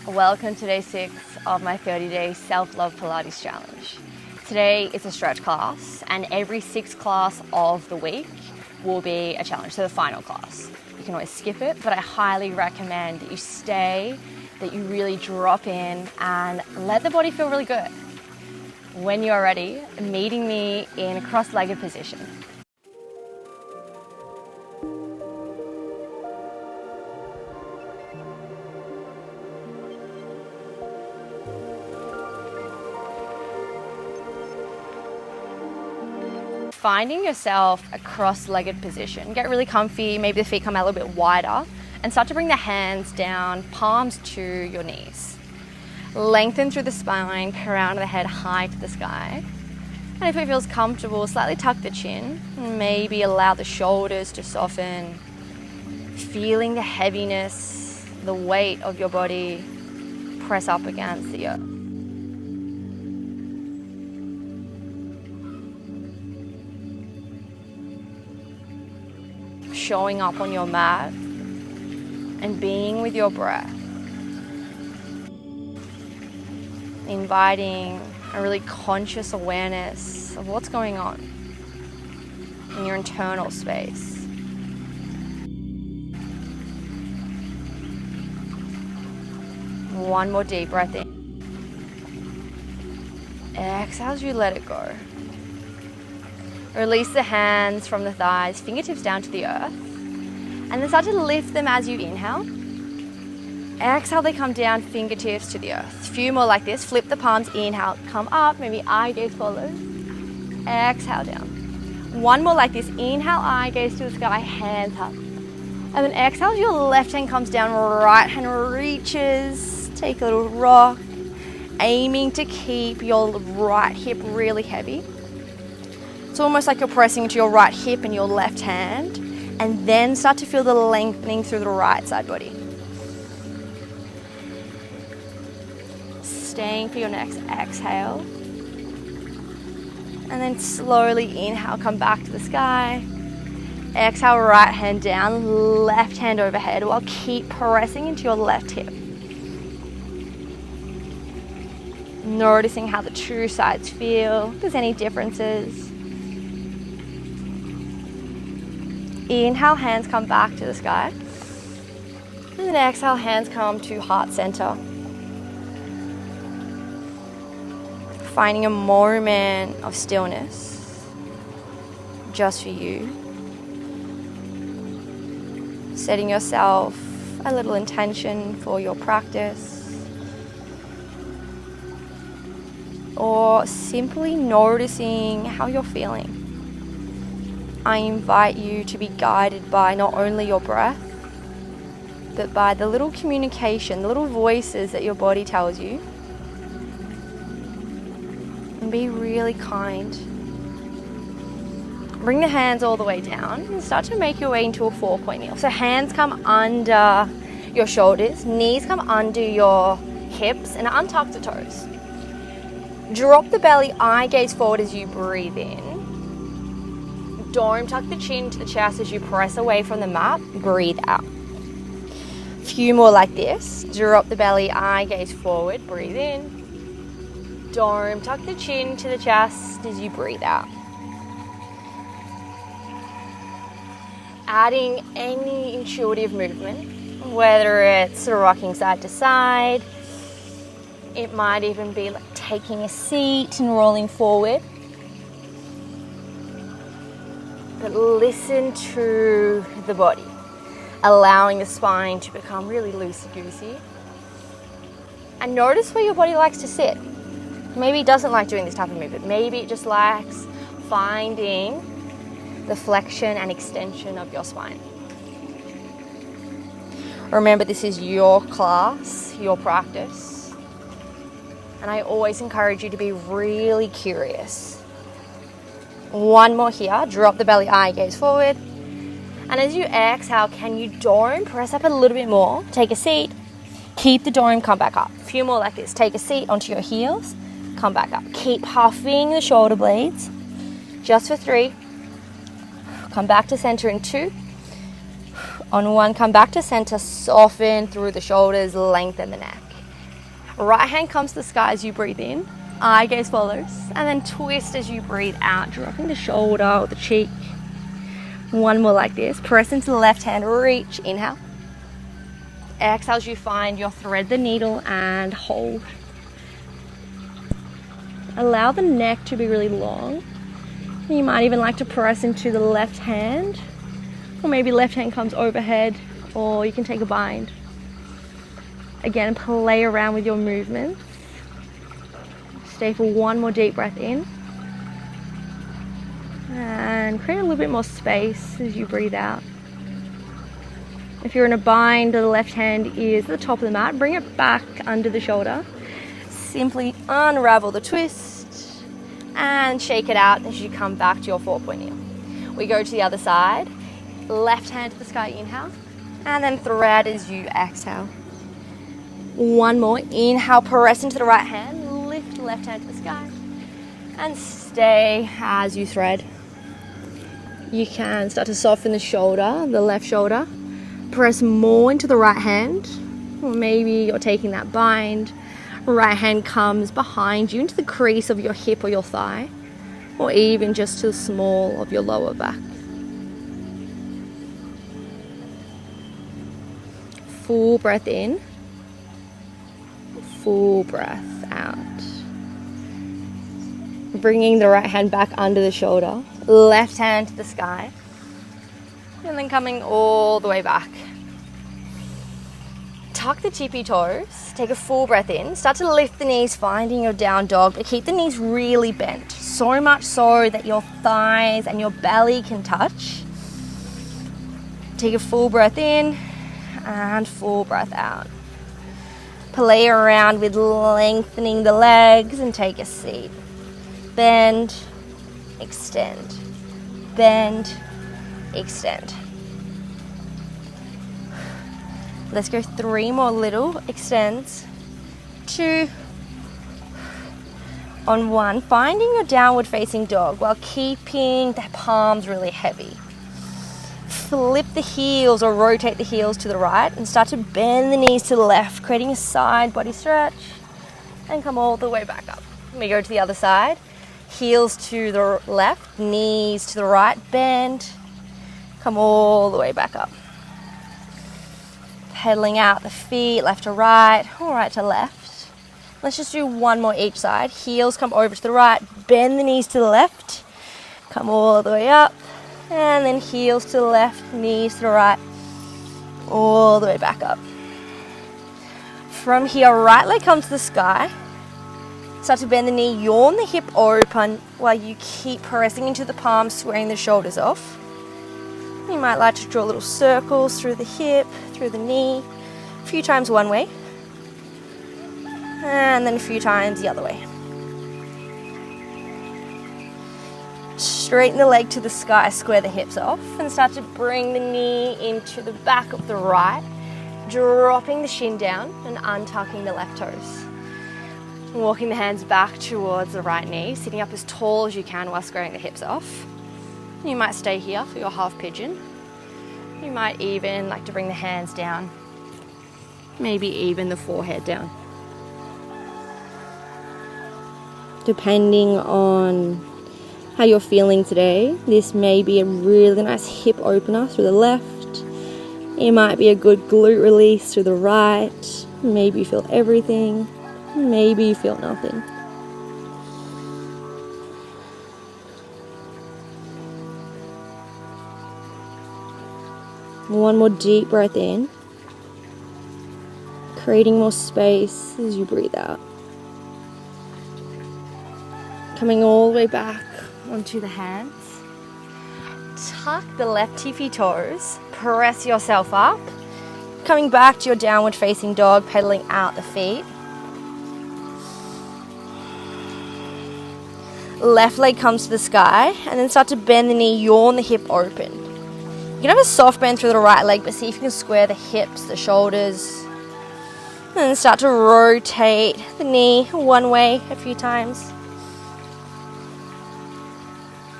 Welcome to day 6 of my 30-day self-love Pilates challenge. Today is a stretch class, and every 6th class of the week will be a challenge, so the final class. You can always skip it, but I highly recommend that you stay, that you really drop in and let the body feel really good. When you are ready, meeting me in a cross-legged position. Finding yourself a cross-legged position. Get really comfy, maybe the feet come out a little bit wider, and start to bring the hands down, palms to your knees. Lengthen through the spine, crown of the head high to the sky. And if it feels comfortable, slightly tuck the chin, and maybe allow the shoulders to soften. Feeling the heaviness, the weight of your body press up against the earth. Showing up on your mat and being with your breath. Inviting a really conscious awareness of what's going on in your internal space. One more deep breath in. Exhale as you let it go. Release the hands from the thighs, fingertips down to the earth, and then start to lift them as you inhale. Exhale, they come down, fingertips to the earth. A few more like this. Flip the palms, inhale, come up, maybe eye gaze follows. Exhale down. One more like this. Inhale, eye gaze to the sky, hands up. And then exhale, your left hand comes down, right hand reaches. Take a little rock, aiming to keep your right hip really heavy. It's almost like you're pressing into your right hip and your left hand, and then start to feel the lengthening through the right side body. Staying for your next exhale. And then slowly inhale, come back to the sky. Exhale, right hand down, left hand overhead, while keep pressing into your left hip. Noticing how the two sides feel, if there's any differences. Inhale, hands come back to the sky. And then exhale, hands come to heart center. Finding a moment of stillness just for you. Setting yourself a little intention for your practice. Or simply noticing how you're feeling. I invite you to be guided by not only your breath, but by the little communication, the little voices that your body tells you. And be really kind. Bring the hands all the way down and start to make your way into a 4-point kneel. So hands come under your shoulders, knees come under your hips, and untuck the toes. Drop the belly, eye gaze forward as you breathe in. Dome, tuck the chin to the chest as you press away from the mat. Breathe out. Few more like this. Drop the belly, eye gaze forward. Breathe in. Dome, tuck the chin to the chest as you breathe out. Adding any intuitive movement, whether it's rocking side to side. It might even be like taking a seat and rolling forward. But listen to the body, allowing the spine to become really loosey-goosey. And notice where your body likes to sit. Maybe it doesn't like doing this type of movement. Maybe it just likes finding the flexion and extension of your spine. Remember, this is your class, your practice. And I always encourage you to be really curious. One more here, drop the belly, eye gaze forward. And as you exhale, can you dome, press up a little bit more, take a seat, keep the dome, come back up. A few more like this, take a seat onto your heels, come back up. Keep puffing the shoulder blades, just for 3. Come back to center in 2. On 1, come back to center, soften through the shoulders, lengthen the neck. Right hand comes to the sky as you breathe in. Eye gaze follows. And then twist as you breathe out, dropping the shoulder or the cheek. One more like this. Press into the left hand, reach, inhale. Exhale as you find your thread the needle and hold. Allow the neck to be really long. You might even like to press into the left hand, or maybe left hand comes overhead, or you can take a bind. Again, play around with your movements. Stay for one more deep breath in. And create a little bit more space as you breathe out. If you're in a bind, the left hand is at the top of the mat. Bring it back under the shoulder. Simply unravel the twist and shake it out as you come back to your 4-point kneel. We go to the other side. Left hand to the sky, inhale. And then thread as you exhale. One more. Inhale, press into the right hand. Lift the left hand to the sky. And stay as you thread. You can start to soften the shoulder, the left shoulder. Press more into the right hand. Or maybe you're taking that bind. Right hand comes behind you into the crease of your hip or your thigh. Or even just to the small of your lower back. Full breath in. Full breath out. Bringing the right hand back under the shoulder. Left hand to the sky. And then coming all the way back. Tuck the tippy toes. Take a full breath in. Start to lift the knees, finding your down dog. But keep the knees really bent. So much so that your thighs and your belly can touch. Take a full breath in. And full breath out. Play around with lengthening the legs and take a seat. Bend, extend, bend, extend. Let's go 3 more little extends. 2, on 1. Finding your downward facing dog while keeping the palms really heavy. Flip the heels or rotate the heels to the right and start to bend the knees to the left, creating a side body stretch, and come all the way back up. We go to the other side. Heels to the left, knees to the right, bend, come all the way back up. Pedaling out the feet, left to right, or right to left. Let's just do 1 more each side. Heels come over to the right, bend the knees to the left, come all the way up, and then heels to the left, knees to the right, all the way back up. From here, right leg comes to the sky. Start to bend the knee, yawn the hip open while you keep pressing into the palms, squaring the shoulders off. You might like to draw little circles through the hip, through the knee, a few times one way, and then a few times the other way. Straighten the leg to the sky, square the hips off, and start to bring the knee into the back of the right, dropping the shin down and untucking the left toes. Walking the hands back towards the right knee, sitting up as tall as you can while squaring the hips off. You might stay here for your half pigeon. You might even like to bring the hands down, maybe even the forehead down. Depending on how you're feeling today, this may be a really nice hip opener through the left. It might be a good glute release through the right. Maybe you feel everything. Maybe you feel nothing. One more deep breath in, creating more space as you breathe out. Coming all the way back onto the hands. Tuck the left tippy toes, press yourself up. Coming back to your downward facing dog, pedaling out the feet. Left leg comes to the sky, and then start to bend the knee, yawn the hip open. You can have a soft bend through the right leg, but see if you can square the hips, the shoulders. And then start to rotate the knee one way a few times.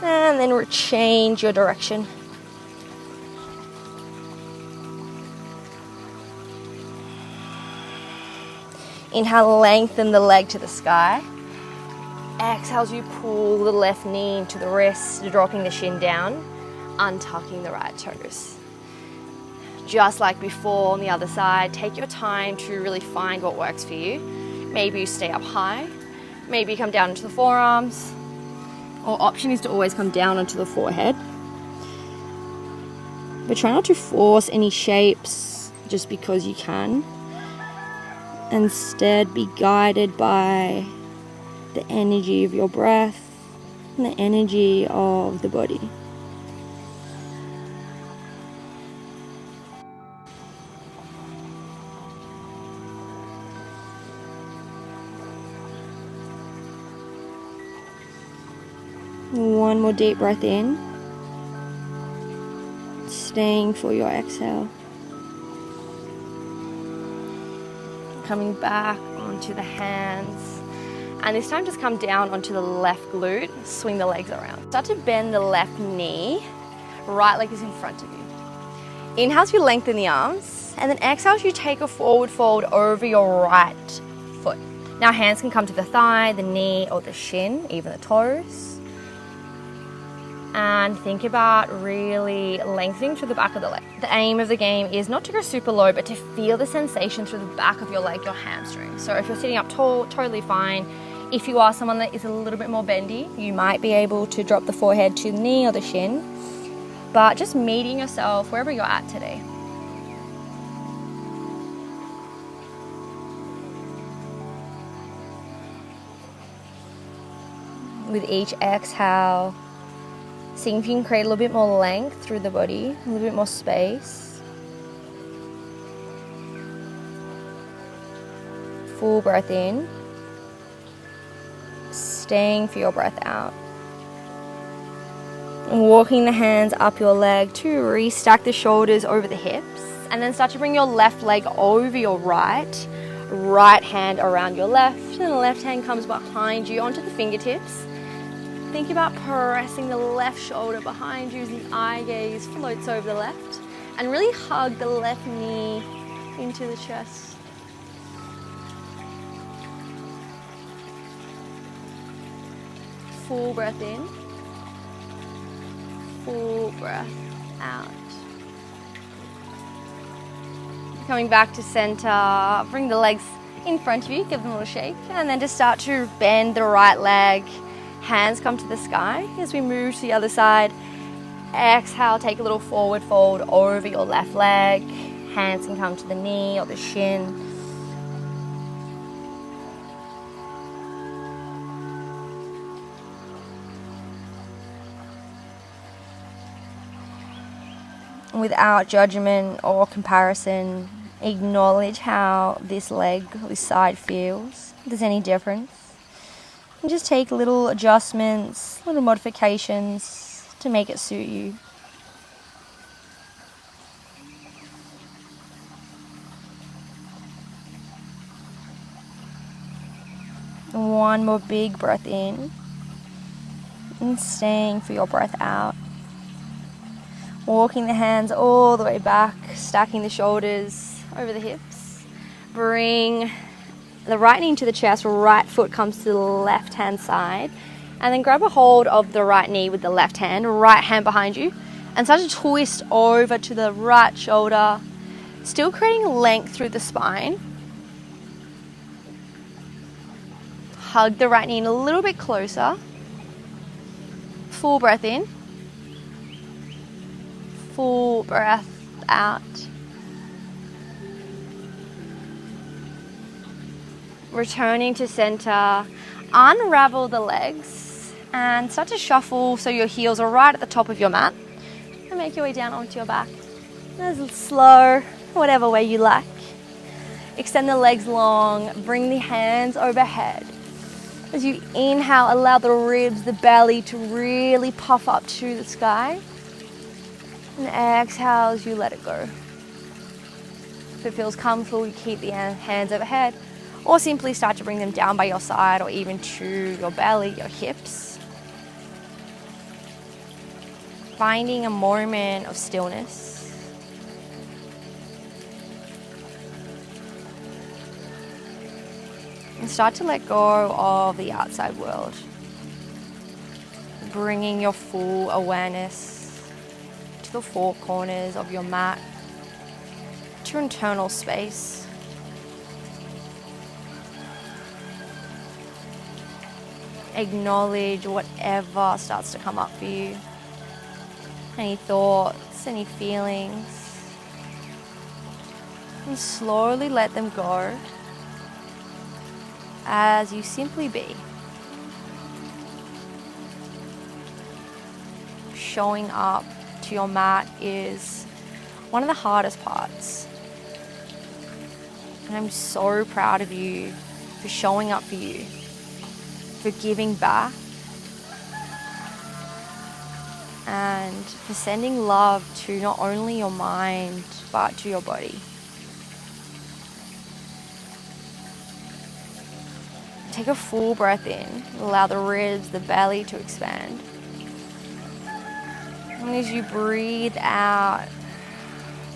And then change your direction. Inhale, lengthen the leg to the sky. Exhale as you pull the left knee into the wrist, dropping the shin down, untucking the right toes. Just like before on the other side, take your time to really find what works for you. Maybe you stay up high, maybe you come down into the forearms, or option is to always come down onto the forehead. But try not to force any shapes just because you can. Instead, be guided by the energy of your breath and the energy of the body. One more deep breath in, staying for your exhale. Coming back onto the hands, and this time just come down onto the left glute, swing the legs around. Start to bend the left knee, right leg is in front of you. Inhale as you lengthen the arms, and then exhale as you take a forward fold over your right foot. Now hands can come to the thigh, the knee, or the shin, even the toes. And think about really lengthening through the back of the leg. The aim of the game is not to go super low, but to feel the sensation through the back of your leg, your hamstring. So if you're sitting up tall, totally fine. If you are someone that is a little bit more bendy, you might be able to drop the forehead to the knee or the shin. But just meeting yourself wherever you're at today. With each exhale, seeing if you can create a little bit more length through the body, a little bit more space. Full breath in, staying for your breath out. And walking the hands up your leg to restack the shoulders over the hips. And then start to bring your left leg over your right hand around your left, and the left hand comes behind you onto the fingertips. Think about pressing the left shoulder behind you as the eye gaze floats over the left, and really hug the left knee into the chest. Full breath in, full breath out. Coming back to center, bring the legs in front of you, give them a little shake, and then just start to bend the right leg. Hands come to the sky as we move to the other side. Exhale, take a little forward fold over your left leg. Hands can come to the knee or the shin. Without judgment or comparison, acknowledge how this leg, this side feels, if there's any difference. And just take little adjustments, little modifications to make it suit you. And one more big breath in, and staying for your breath out. Walking the hands all the way back, stacking the shoulders over the hips. Bring the right knee into the chest, right foot comes to the left hand side, and then grab a hold of the right knee with the left hand, right hand behind you, and start to twist over to the right shoulder, still creating length through the spine. Hug the right knee in a little bit closer. Full breath in, full breath out. Returning to center, unravel the legs and start to shuffle so your heels are right at the top of your mat, and make your way down onto your back. Nice, slow, whatever way you like. Extend the legs long, bring the hands overhead. As you inhale, allow the ribs, the belly to really puff up to the sky, and exhale as you let it go. If it feels comfortable, you keep the hands overhead, or simply start to bring them down by your side or even to your belly, your hips. Finding a moment of stillness. And start to let go of the outside world, bringing your full awareness to the four corners of your mat, to your internal space. Acknowledge whatever starts to come up for you. Any thoughts, any feelings. And slowly let them go as you simply be. Showing up to your mat is one of the hardest parts. And I'm so proud of you for showing up for you, for giving back, and for sending love to not only your mind, but to your body. Take a full breath in, allow the ribs, the belly to expand. And as you breathe out,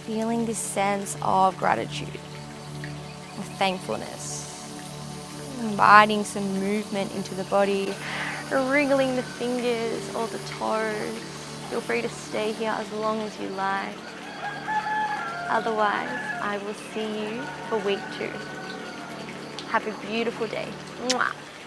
feeling this sense of gratitude, of thankfulness, inviting some movement into the body, wriggling the fingers or the toes. Feel free to stay here as long as you like. Otherwise, I will see you for week 2. Have a beautiful day. Mwah.